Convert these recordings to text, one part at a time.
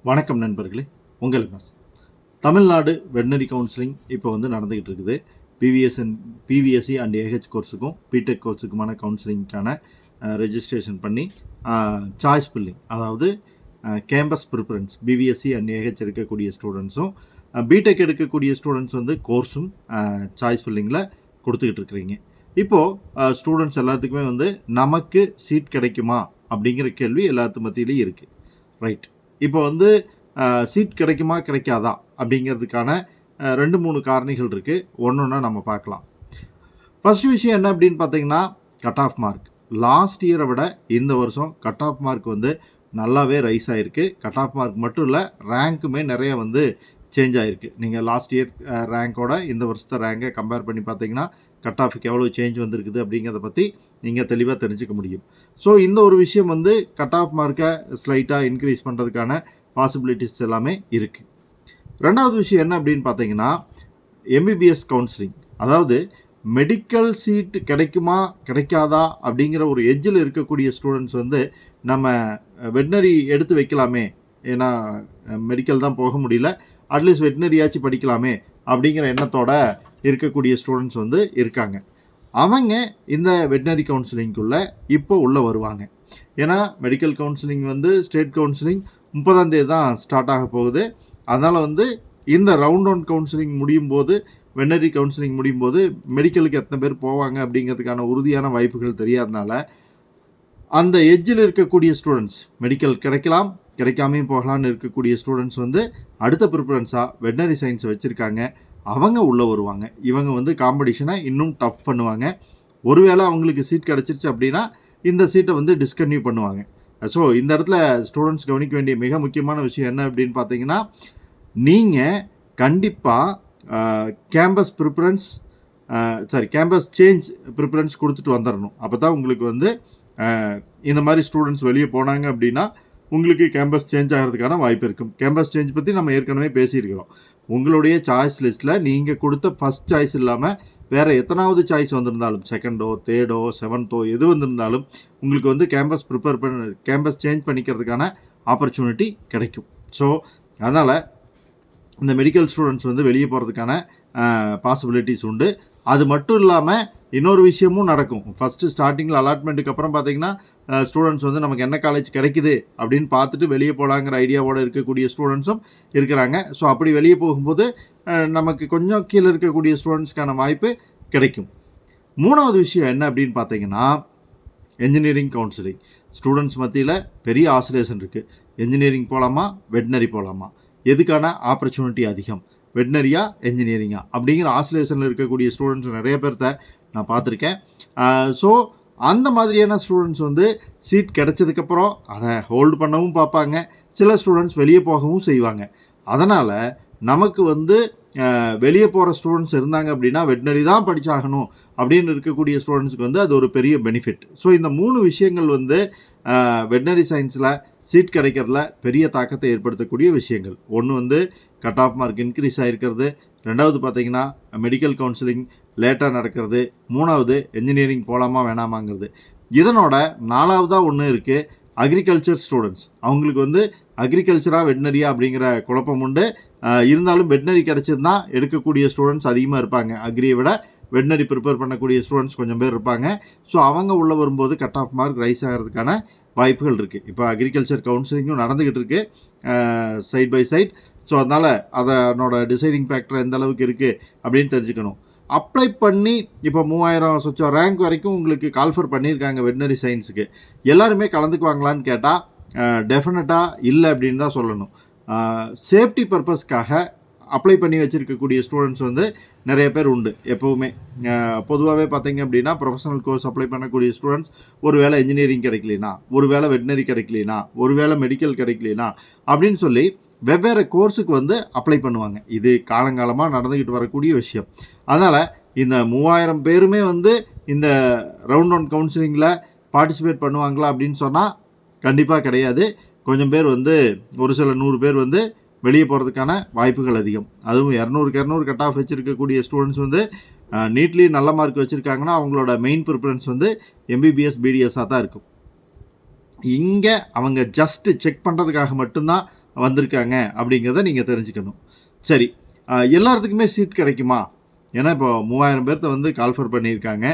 வணக்கம் நண்பர்களே, உங்கள் எம்எஸ். தமிழ்நாடு வெட்னரி கவுன்சிலிங் இப்போ வந்து நடந்துக்கிட்டு இருக்குது. பிவிஎஸ்சி அண்ட் ஏஹெச் கோர்ஸுக்கும் பிடெக் கோர்ஸுக்குமான கவுன்சிலிங்க்கான ரெஜிஸ்ட்ரேஷன் பண்ணி சாய்ஸ் ஃபில்லிங், அதாவது campus preference BVSc and AH எடுக்கக்கூடிய ஸ்டூடெண்ட்ஸும் பிடெக் எடுக்கக்கூடிய ஸ்டூடெண்ட்ஸ் வந்து கோர்ஸும் சாய்ஸ் ஃபில்லிங்கில் கொடுத்துக்கிட்டு இருக்கிறீங்க. இப்போது ஸ்டூடெண்ட்ஸ் எல்லாத்துக்குமே வந்து நமக்கு சீட் கிடைக்குமா அப்படிங்கிற கேள்வி எல்லாத்து மத்தியிலையும் இருக்குது. ரைட். இப்போ வந்து சீட் கிடைக்குமா கிடைக்காதா அப்படிங்கிறதுக்கான 2-3 காரணிகள் இருக்குது. ஒன்றா நம்ம பார்க்கலாம். ஃபஸ்ட் விஷயம் என்ன அப்படின்னு பார்த்தீங்கன்னா, கட் ஆஃப் மார்க். லாஸ்ட் இயரை விட இந்த வருஷம் கட் ஆஃப் மார்க் வந்து நல்லாவே ரைஸ் ஆகிருக்கு. கட் ஆஃப் மார்க் மட்டும் இல்லை, ரேங்க்குமே நிறைய வந்து சேஞ்ச் ஆகிருக்கு. நீங்கள் லாஸ்ட் இயர் ரேங்கோட இந்த வருஷத்தை ரேங்கை கம்பேர் பண்ணி பார்த்தீங்கன்னா கட் ஆஃபுக்கு எவ்வளோ சேஞ்ச் வந்திருக்குது அப்படிங்கிறத பற்றி நீங்கள் தெளிவாக தெரிஞ்சுக்க முடியும். ஸோ இந்த ஒரு விஷயம் வந்து கட் ஆஃப் மார்க்கை ஸ்லைட்டாக இன்க்ரீஸ் பண்ணுறதுக்கான பாசிபிலிட்டிஸ் எல்லாமே இருக்குது. ரெண்டாவது விஷயம் என்ன அப்படின்னு பார்த்தீங்கன்னா, எம்பிபிஎஸ் கவுன்சிலிங், அதாவது மெடிக்கல் சீட் கிடைக்குமா கிடைக்காதா அப்படிங்கிற ஒரு எட்ஜில் இருக்கக்கூடிய ஸ்டூடெண்ட்ஸ் வந்து நம்ம வெட்னரி எடுத்து வைக்கலாமே, ஏன்னா மெடிக்கல் தான் போக முடியல, அட்லீஸ்ட் வெட்னரியாச்சும் படிக்கலாமே அப்படிங்கிற எண்ணத்தோட இருக்கக்கூடிய ஸ்டூடெண்ட்ஸ் வந்து இருக்காங்க. அவங்க இந்த வெட்னரி கவுன்சிலிங்குள்ளே இப்போ உள்ளே வருவாங்க. ஏன்னா மெடிக்கல் கவுன்சிலிங் வந்து ஸ்டேட் கவுன்சிலிங் 30ஆம் தேதி தான் ஸ்டார்ட் ஆக போகுது. அதனால் வந்து இந்த ரவுண்ட் ஒன் கவுன்சிலிங் முடியும் போது, வெட்னரி கவுன்சிலிங் முடியும் போது மெடிக்கலுக்கு எத்தனை பேர் போவாங்க அப்படிங்கிறதுக்கான உறுதியான வாய்ப்புகள் தெரியாதனால அந்த எட்ஜில் இருக்கக்கூடிய ஸ்டூடெண்ட்ஸ், மெடிக்கல் கிடைக்கலாம் கிடைக்காமையும் போகலான்னு இருக்கக்கூடிய ஸ்டூடெண்ட்ஸ் வந்து அடுத்த ப்ரிஃபரன்ஸாக வெட்னரி சயின்ஸ் வச்சுருக்காங்க. அவங்க உள்ளே வருவாங்க. இவங்க வந்து காம்படிஷனை இன்னும் டஃப் பண்ணுவாங்க. ஒருவேளை அவங்களுக்கு சீட் கிடச்சிருச்சு அப்படின்னா இந்த சீட்டை வந்து டிஸ்கன்டினியூ பண்ணுவாங்க. ஸோ இந்த இடத்துல ஸ்டூடெண்ட்ஸ் கவனிக்க வேண்டிய மிக முக்கியமான விஷயம் என்ன அப்படின்னு பார்த்தீங்கன்னா, நீங்கள் கண்டிப்பாக கேம்பஸ் சேஞ்ச் ப்ரிஃபரன்ஸ் கொடுத்துட்டு வந்துடணும். அப்போ தான் உங்களுக்கு வந்து இந்த மாதிரி ஸ்டூடெண்ட்ஸ் வெளியே போனாங்க அப்படின்னா உங்களுக்கு கேம்பஸ் சேஞ்ச் ஆகிறதுக்கான வாய்ப்பு இருக்கும். கேம்பஸ் சேஞ்ச் பற்றி நம்ம ஏற்கனவே பேசியிருக்கிறோம். உங்களுடைய சாய்ஸ் லிஸ்ட்டில் நீங்கள் கொடுத்த ஃபஸ்ட் சாய்ஸ் இல்லாமல் வேறு எத்தனாவது சாய்ஸ் வந்திருந்தாலும், செகண்டோ தேர்டோ செவன்த்தோ எது வந்திருந்தாலும் உங்களுக்கு வந்து கேம்பஸ் சேஞ்ச் பண்ணிக்கிறதுக்கான ஆப்பர்ச்சுனிட்டி கிடைக்கும். ஸோ அதனால் இந்த மெடிக்கல் ஸ்டூடெண்ட்ஸ் வந்து வெளியே போகிறதுக்கான பாசிபிலிட்டிஸ் உண்டு. அது மட்டும் இல்லாமல் இன்னொரு விஷயமும் நடக்கும். ஃபஸ்ட்டு ஸ்டார்டிங்கில் அலாட்மெண்ட்டுக்கு அப்புறம் பார்த்தீங்கன்னா ஸ்டூடெண்ட்ஸ் வந்து நமக்கு என்ன காலேஜ் கிடைக்குது அப்படின்னு பார்த்துட்டு வெளியே போகலாங்கிற ஐடியாவோடு இருக்கக்கூடிய ஸ்டூடெண்ட்ஸும் இருக்கிறாங்க. ஸோ அப்படி வெளியே போகும்போது நமக்கு கொஞ்சம் கீழே இருக்கக்கூடிய ஸ்டூடெண்ட்ஸ்க்கான வாய்ப்பு கிடைக்கும். மூணாவது விஷயம் என்ன அப்படின்னு பார்த்தீங்கன்னா, என்ஜினியரிங் கவுன்சிலிங். ஸ்டூடெண்ட்ஸ் மத்தியில் பெரிய ஆசிலேஷன் இருக்குது. என்ஜினியரிங் போகலாமா வெட்னரி போகலாமா, எதுக்கான ஆப்பர்ச்சுனிட்டி அதிகம், வெட்னரியா என்ஜினியரிங்கா அப்படிங்கிற ஆசிலேஷனில் இருக்கக்கூடிய ஸ்டூடெண்ட்ஸ் நிறைய பேர்த்த நான் பார்த்துருக்கேன். ஸோ அந்த மாதிரியான ஸ்டூடெண்ட்ஸ் வந்து சீட் கிடைச்சதுக்கப்புறம் அதை ஹோல்டு பண்ணவும் பார்ப்பாங்க. சில ஸ்டூடெண்ட்ஸ் வெளியே போகவும் செய்வாங்க. அதனால் நமக்கு வந்து வெளியே போகிற ஸ்டூடெண்ட்ஸ் இருந்தாங்க அப்படின்னா வெட்னரி தான் படித்தாகணும் அப்படின்னு இருக்கக்கூடிய ஸ்டூடெண்ட்ஸுக்கு வந்து அது ஒரு பெரிய பெனிஃபிட். ஸோ இந்த 3 விஷயங்கள் வந்து வெட்னரி சயின்ஸில் சீட் கிடைக்கிறதுல பெரிய தாக்கத்தை ஏற்படுத்தக்கூடிய விஷயங்கள். ஒன்று வந்து கட் ஆஃப் மார்க் இன்க்ரீஸ் ஆகிருக்கிறது, ரெண்டாவது பார்த்தீங்கன்னா மெடிக்கல் கவுன்சிலிங் லேட்டாக நடக்கிறது, மூணாவது என்ஜினியரிங் போகலாமா வேணாமாங்கிறது. இதனோட 4வதாக ஒன்று இருக்குது, அக்ரிகல்ச்சர் ஸ்டூடெண்ட்ஸ். அவங்களுக்கு வந்து அக்ரிகல்ச்சராக வெட்னரியா அப்படிங்கிற குழப்பம் உண்டு. இருந்தாலும் வெட்னரி கிடச்சதுன்னா எடுக்கக்கூடிய ஸ்டூடெண்ட்ஸ் அதிகமாக இருப்பாங்க. அக்ரியை விட வெட்னரி ப்ரிப்பேர் பண்ணக்கூடிய ஸ்டூடெண்ட்ஸ் கொஞ்சம் பேர் இருப்பாங்க. ஸோ அவங்க உள்ளே வரும்போது கட் ஆஃப் மார்க் ரைஸ் ஆகிறதுக்கான வாய்ப்புகள் இருக்குது. இப்போ அக்ரிகல்ச்சர் கவுன்சிலிங்கும் நடந்துக்கிட்டு இருக்குது சைட் பை சைட். ஸோ அதனால் அதனோட டிசைடிங் ஃபேக்டர் எந்த அளவுக்கு இருக்குது அப்படின்னு தெரிஞ்சுக்கணும். அப்ளை பண்ணி இப்போ 3000 சொச்சம் ரேங்க் வரைக்கும் உங்களுக்கு கால்ஃபர் பண்ணியிருக்காங்க வெட்னரி சயின்ஸுக்கு. எல்லாருமே கலந்துக்குவாங்களான்னு கேட்டால் டெஃபினட்டாக இல்லை அப்படின்னு தான் சொல்லணும். சேஃப்டி பர்பஸ்க்காக அப்ளை பண்ணி வச்சுருக்கக்கூடிய ஸ்டூடெண்ட்ஸ் வந்து நிறைய பேர் உண்டு. எப்போவுமே பொதுவாகவே பார்த்தீங்க அப்படின்னா ப்ரொஃபஷனல் கோர்ஸ் அப்ளை பண்ணக்கூடிய ஸ்டூடெண்ட்ஸ் ஒரு வேளை இன்ஜினியரிங் கிடைக்கலனா, ஒரு வேளை வெட்னரி கிடைக்கலனா, ஒரு வேளை மெடிக்கல் கிடைக்கலனா அப்படின்னு சொல்லி வெவ்வேறு கோர்ஸுக்கு வந்து அப்ளை பண்ணுவாங்க. இது காலங்காலமாக நடந்துக்கிட்டு வரக்கூடிய விஷயம். அதனால் இந்த 3000 பேருமே வந்து இந்த ரவுண்ட் ஒன் கவுன்சிலிங்கில் பார்ட்டிசிபேட் பண்ணுவாங்களா அப்படின்னு சொன்னால் கண்டிப்பாக கிடையாது. கொஞ்சம் பேர் வந்து ஒரு சில 100 பேர் வந்து வெளியே போகிறதுக்கான வாய்ப்புகள் அதிகம். அதுவும் 200 கட் ஆஃப் வச்சுருக்கக்கூடிய ஸ்டூடெண்ட்ஸ் வந்து நீட்லி நல்ல மார்க் வச்சுருக்காங்கன்னா அவங்களோட மெயின் ப்ரிஃபரன்ஸ் வந்து எம்பிபிஎஸ் பிடிஎஸ்ஸாக தான் இருக்கும். இங்கே அவங்க ஜஸ்ட்டு செக் பண்ணுறதுக்காக மட்டும்தான் வந்திருக்காங்க அப்படிங்கிறத நீங்கள் தெரிஞ்சுக்கணும். சரி, எல்லாத்துக்குமே சீட் கிடைக்குமா? ஏன்னா இப்போ 3000 பேர்த்த வந்து கால்ஃபர் பண்ணியிருக்காங்க.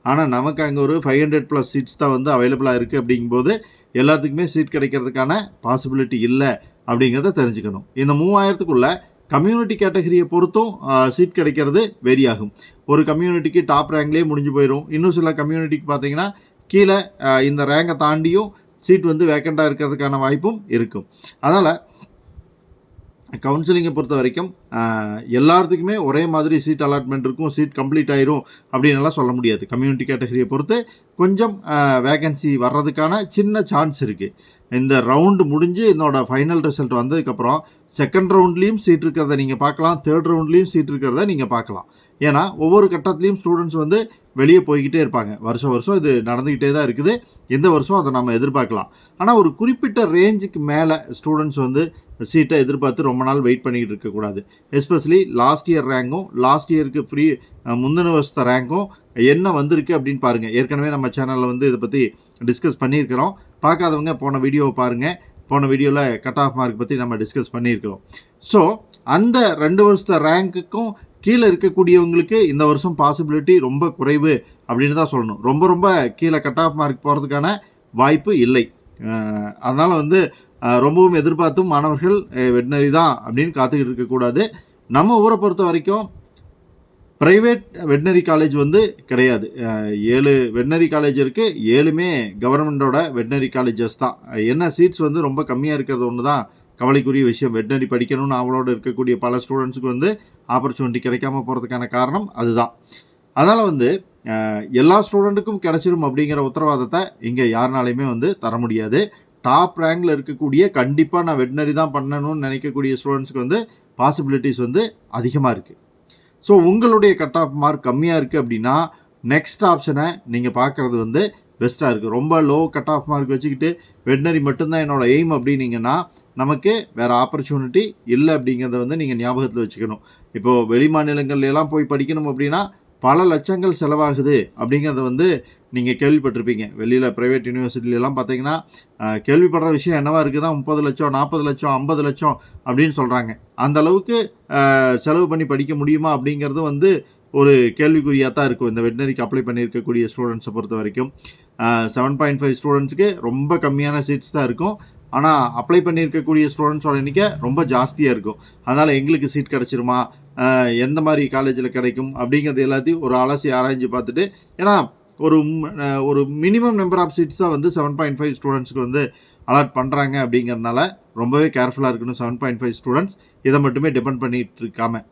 ஆனால் நமக்கு அங்கே ஒரு 500+ சீட்ஸ் தான் வந்து அவைலபிளாக இருக்குது. அப்படிங்கும்போது எல்லாத்துக்குமே சீட் கிடைக்கிறதுக்கான பாசிபிலிட்டி இல்லை அப்படிங்கிறத தெரிஞ்சுக்கணும். இந்த 3000க்குள்ள கம்யூனிட்டி கேட்டகரியை பொறுத்தும் சீட் கிடைக்கிறது வேரி ஆகும். ஒரு கம்யூனிட்டிக்கு டாப் ரேங்க்லேயே முடிஞ்சு போயிடும். இன்னும் சில கம்யூனிட்டிக்கு பார்த்தீங்கன்னா கீழே இந்த ரேங்கை தாண்டியும் சீட் வந்து வேக்கண்ட்டாக இருக்கிறதுக்கான வாய்ப்பும் இருக்கும். அதனால் கவுன்சிலிங்கை பொறுத்த வரைக்கும் எல்லாத்துக்குமே ஒரே மாதிரி சீட் அலாட்மெண்ட் இருக்கும், சீட் கம்ப்ளீட் ஆயிரும் அப்படின்னுலாம் சொல்ல முடியாது. கம்யூனிட்டி கேட்டகரியை பொறுத்து கொஞ்சம் வேகன்சி வர்றதுக்கான சின்ன சான்ஸ் இருக்குது. இந்த ரவுண்டு முடிஞ்சு என்னோட ஃபைனல் ரிசல்ட் வந்ததுக்கப்புறம் செகண்ட் ரவுண்ட்லேயும் சீட் இருக்கிறத நீங்கள் பார்க்கலாம், தேர்ட் ரவுண்ட்லேயும் சீட் இருக்கிறத நீங்கள் பார்க்கலாம். ஏன்னா ஒவ்வொரு கட்டத்துலேயும் ஸ்டூடெண்ட்ஸ் வந்து வெளியே போய்கிட்டே இருப்பாங்க. வருஷம் வருஷம் இது நடந்துக்கிட்டே தான் இருக்குது. இந்த வருஷம் அதை நம்ம எதிர்பார்க்கலாம். ஆனால் ஒரு குறிப்பிட்ட ரேஞ்சுக்கு மேலே ஸ்டூடெண்ட்ஸ் வந்து சீட்டை எதிர்பார்த்து ரொம்ப நாள் வெயிட் பண்ணிக்கிட்டு இருக்கக்கூடாது. எஸ்பெஷலி லாஸ்ட் இயர் ரேங்கும் லாஸ்ட் இயருக்கு முந்தின வருஷத்த ரேங்கும் என்ன வந்திருக்கு அப்படின்னு பாருங்கள். ஏற்கனவே நம்ம சேனலில் வந்து இதை பற்றி டிஸ்கஸ் பண்ணியிருக்கிறோம். பார்க்காதவங்க போன வீடியோவை பாருங்கள். போன வீடியோவில் கட் ஆஃப் மார்க் பற்றி நம்ம டிஸ்கஸ் பண்ணியிருக்கிறோம். ஸோ அந்த 2 வருஷத்த ரேங்க்குக்கும் கீழே இருக்கக்கூடியவங்களுக்கு இந்த வருஷம் பாசிபிலிட்டி ரொம்ப குறைவு அப்படின்னு தான் சொல்லணும். ரொம்ப ரொம்ப கீழே கட் ஆஃப் மார்க் போகிறதுக்கான வாய்ப்பு இல்லை. அதனால் வந்து ரொம்பவும் எதிர்பார்த்தும் மாணவர்கள் வெட்டினரி தான் அப்படின்னு காத்துக்கிட்டு இருக்கக்கூடாது. நம்ம ஊரை பொறுத்த வரைக்கும் ப்ரைவேட் வெட்டினரி காலேஜ் வந்து கிடையாது. 7 வெட்டினரி காலேஜ் இருக்குது. 7மே கவர்மெண்ட்டோட வெட்டினரி காலேஜஸ் தான். என்ன சீட்ஸ் வந்து ரொம்ப கம்மியாக இருக்கிறது ஒன்று தான் கவலைக்குரிய விஷயம். வெட்டினரி படிக்கணும்னு அவளோட இருக்கக்கூடிய பல ஸ்டூடெண்ட்ஸுக்கு வந்து ஆப்பர்ச்சுனிட்டி கிடைக்காம போகிறதுக்கான காரணம் அதுதான். அதனால் வந்து எல்லா ஸ்டூடெண்ட்டுக்கும் கிடைச்சிரும் அப்படிங்கிற உத்தரவாதத்தை இங்கே யாருனாலையுமே வந்து தர முடியாது. டாப் ரேங்கில் இருக்கக்கூடிய கண்டிப்பாக நான் வெட்டினரி தான் பண்ணணும்னு நினைக்கக்கூடிய ஸ்டூடெண்ட்ஸுக்கு வந்து பாசிபிலிட்டிஸ் வந்து அதிகமாக இருக்குது. ஸோ உங்களுடைய கட் ஆஃப் மார்க் கம்மியாக இருக்குது அப்படின்னா நெக்ஸ்ட் ஆப்ஷனை நீங்கள் பார்க்குறது வந்து பெஸ்ட்டாக இருக்குது. ரொம்ப லோ கட் ஆஃப் மார்க் வச்சுக்கிட்டு வெட்டினரி மட்டும்தான் என்னோடய எய்ம் அப்படின்னீங்கன்னா நமக்கு வேறு ஆப்பர்ச்சுனிட்டி இல்லை அப்படிங்கிறத வந்து நீங்கள் ஞாபகத்தில் வச்சுக்கணும். இப்போது வெளி மாநிலங்கள்லாம் போய் படிக்கணும் அப்படின்னா பல லட்சங்கள் செலவாகுது அப்படிங்கிறத வந்து நீங்கள் கேள்விப்பட்டிருப்பீங்க. வெளியில் ப்ரைவேட் யூனிவர்சிட்டிலலாம் பார்த்தீங்கன்னா கேள்விப்படுற விஷயம் என்னவா இருக்குதுன்னா 30 லட்சம் 40 லட்சம் 50 லட்சம் அப்படின்னு சொல்கிறாங்க. அந்த அளவுக்கு செலவு பண்ணி படிக்க முடியுமா அப்படிங்கிறது வந்து ஒரு கேள்விக்குறியாக தான் இருக்கும் இந்த வெட்டினரிக்கு அப்ளை பண்ணியிருக்கக்கூடிய ஸ்டூடெண்ட்ஸை பொறுத்த வரைக்கும். 7.5 ஸ்டூடெண்ட்ஸுக்கு ரொம்ப கம்மியான சீட்ஸ் தான் இருக்கும். ஆனால் அப்ளை பண்ணியிருக்கக்கூடிய ஸ்டூடெண்ட்ஸோட எண்ணிக்கை ரொம்ப ஜாஸ்தியாக இருக்கும். அதனால் எங்களுக்கு சீட் கிடச்சிருமா, எந்த மாதிரி காலேஜில் கிடைக்கும் அப்படிங்கிறது எல்லாத்தையும் ஒரு அலசி ஆராய்ஞ்சு பார்த்துட்டு, ஏன்னா ஒரு மினிமம் நம்பர் ஆஃப் சீட்ஸ் தான் வந்து 7.5 ஸ்டூடெண்ட்ஸுக்கு வந்து அலாட் பண்ணுறாங்க அப்படிங்கிறதுனால ரொம்பவே கேர்ஃபுல்லாக இருக்கணும். 7.5 ஸ்டூடெண்ட்ஸ் இதை மட்டுமே டிபெண்ட் பண்ணிகிட்டு இருக்காம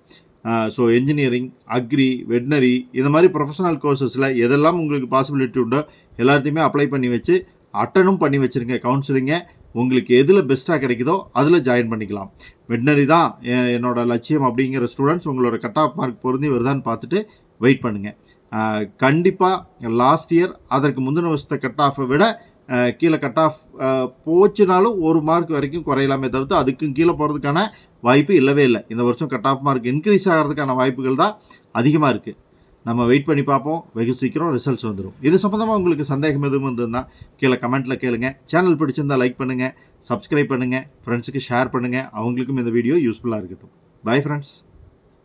ஸோ என்ஜினியரிங், அக்ரி, வெட்னரி இந்த மாதிரி ப்ரொஃபஷனல் கோர்சஸில் எதெல்லாம் உங்களுக்கு பாசிபிலிட்டி உண்டோ எல்லாத்தையுமே அப்ளை பண்ணி வச்சு அட்டனும் பண்ணி வச்சுருங்க. கவுன்சிலிங்கை உங்களுக்கு எதில் பெஸ்ட்டாக கிடைக்குதோ அதில் ஜாயின் பண்ணிக்கலாம். வெட்னரி தான் என்னோடய லட்சியம் அப்படிங்கிற ஸ்டூடெண்ட்ஸ் உங்களோட கட் ஆஃப் மார்க் பொருந்தி வருதான்னு பார்த்துட்டு வெயிட் பண்ணுங்கள். கண்டிப்பாக லாஸ்ட் இயர் அதற்கு முந்தின வருஷத்தை கட் ஆஃபை விட கீழே கட் ஆஃப் போச்சுனாலும் 1 மார்க் வரைக்கும் குறையலாமே தவிர்த்து அதுக்கும் கீழே போகிறதுக்கான வாய்ப்பு இல்லவே இல்லை. இந்த வருஷம் கட் ஆஃப் மார்க் இன்க்ரீஸ் ஆகிறதுக்கான வாய்ப்புகள் தான் அதிகமாக இருக்குது. நம்ம வெயிட் பண்ணி பார்ப்போம். வெகு சீக்கிரம் ரிசல்ட்ஸ் வந்துடும். இது சம்மந்தமாக உங்களுக்கு சந்தேகம் எதுவும் இருந்ததுன்னா கீழே கமெண்ட்டில் கேளுங்க. சேனல் பிடிச்சிருந்தால் லைக் பண்ணுங்கள், சப்ஸ்கிரைப் பண்ணுங்கள், ஃப்ரெண்ட்ஸுக்கு ஷேர் பண்ணுங்கள். அவங்களுக்கும் இந்த வீடியோ யூஸ்ஃபுல்லாக இருக்கட்டும். Bye friends.